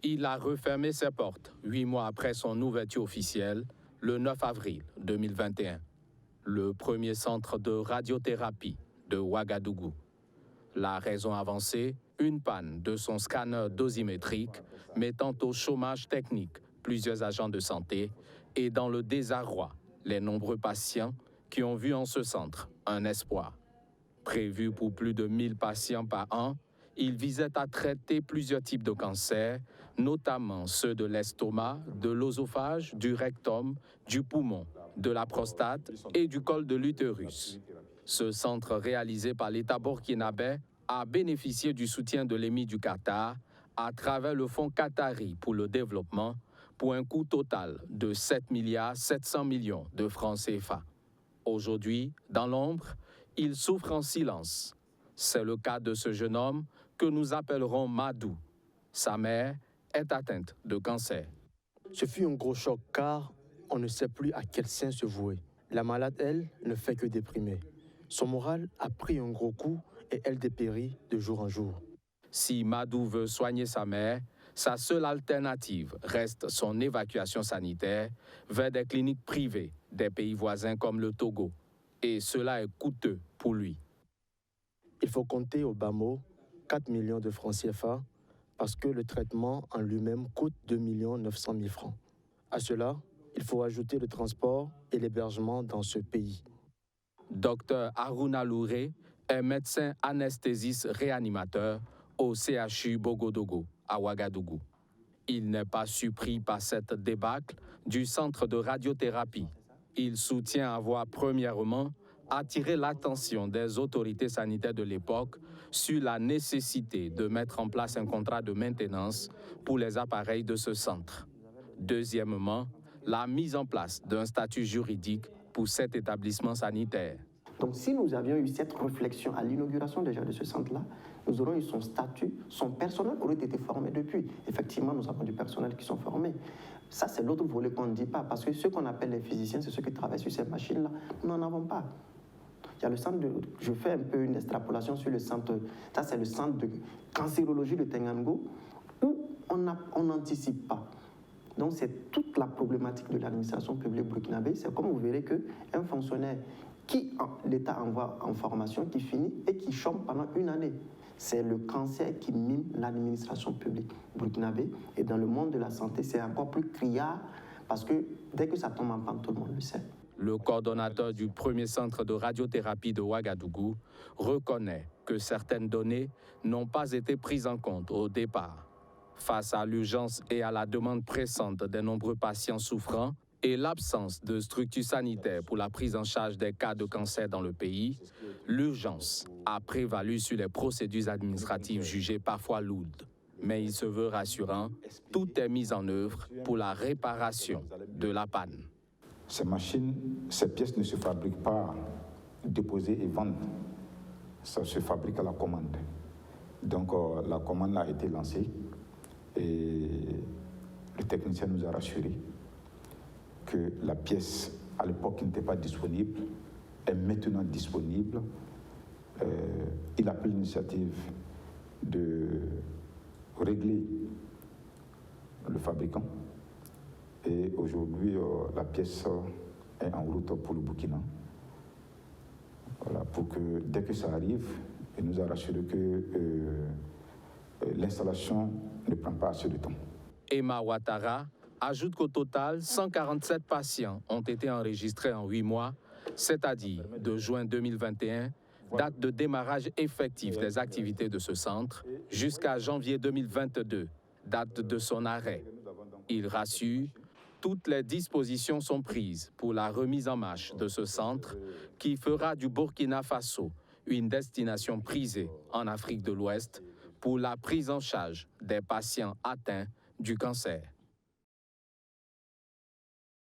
Il a refermé ses portes 8 mois après son ouverture officielle, le 9 avril 2021. Le premier centre de radiothérapie de Ouagadougou. La raison avancée, une panne de son scanner dosimétrique, mettant au chômage technique plusieurs agents de santé et dans le désarroi les nombreux patients qui ont vu en ce centre un espoir. Prévu pour plus de 1000 patients par an, il visait à traiter plusieurs types de cancers, notamment ceux de l'estomac, de l'œsophage, du rectum, du poumon, de la prostate et du col de l'utérus. Ce centre réalisé par l'État burkinabé a bénéficié du soutien de l'émir du Qatar à travers le Fonds qatari pour le développement pour un coût total de 7,7 milliards de francs CFA. Aujourd'hui, dans l'ombre, il souffre en silence. C'est le cas de ce jeune homme que nous appellerons Madou. Sa mère est atteinte de cancer. Ce fut un gros choc car on ne sait plus à quel sein se vouer. La malade, elle, ne fait que déprimer. Son moral a pris un gros coup et elle dépérit de jour en jour. Si Madou veut soigner sa mère, sa seule alternative reste son évacuation sanitaire vers des cliniques privées des pays voisins comme le Togo. Et cela est coûteux pour lui. Il faut compter au bas mot 4 millions de francs CFA parce que le traitement en lui-même coûte 2 900 000 francs. À cela, il faut ajouter le transport et l'hébergement dans ce pays. Dr Haruna Louré est médecin anesthésiste réanimateur au CHU Bogodogo à Ouagadougou. Il n'est pas surpris par cette débâcle du centre de radiothérapie. Il soutient avoir premièrement attiré l'attention des autorités sanitaires de l'époque sur la nécessité de mettre en place un contrat de maintenance pour les appareils de ce centre. Deuxièmement, la mise en place d'un statut juridique pour cet établissement sanitaire. Donc si nous avions eu cette réflexion à l'inauguration déjà de ce centre-là, nous aurions eu son statut, son personnel aurait été formé depuis. Effectivement, nous avons du personnel qui sont formés. Ça, c'est l'autre volet qu'on ne dit pas, parce que ceux qu'on appelle les physiciens, c'est ceux qui travaillent sur ces machines-là. Nous n'en avons pas. Il y a le centre je fais un peu une extrapolation sur le centre, ça c'est le centre de cancérologie de Tengango, où on n'anticipe pas. Donc c'est toute la problématique de l'administration publique burkinabé. C'est comme vous verrez qu'un fonctionnaire qui l'État envoie en formation, qui finit et qui chôme pendant une année. C'est le cancer qui mine l'administration publique burkinabé. Et dans le monde de la santé, c'est encore plus criard parce que dès que ça tombe en panne, tout le monde le sait. Le coordonnateur du premier centre de radiothérapie de Ouagadougou reconnaît que certaines données n'ont pas été prises en compte au départ. Face à l'urgence et à la demande pressante des nombreux patients souffrants et l'absence de structures sanitaires pour la prise en charge des cas de cancer dans le pays, l'urgence a prévalu sur les procédures administratives jugées parfois lourdes. Mais il se veut rassurant, tout est mis en œuvre pour la réparation de la panne. Ces machines, ces pièces ne se fabriquent pas déposées et vendent. Ça se fabrique à la commande. Donc la commande a été lancée et le technicien nous a rassuré que la pièce, à l'époque, qui n'était pas disponible, est maintenant disponible. Il a pris l'initiative de régler le fabricant. Et aujourd'hui, la pièce est en route pour le Burkina. Voilà, pour que, dès que ça arrive, il nous a rassuré que l'installation ne prend pas assez de temps. Emma Ouattara ajoute qu'au total, 147 patients ont été enregistrés en 8 mois, c'est-à-dire de juin 2021, date de démarrage effectif des activités de ce centre, jusqu'à janvier 2022, date de son arrêt. Il rassure, toutes les dispositions sont prises pour la remise en marche de ce centre qui fera du Burkina Faso une destination prisée en Afrique de l'Ouest pour la prise en charge des patients atteints du cancer.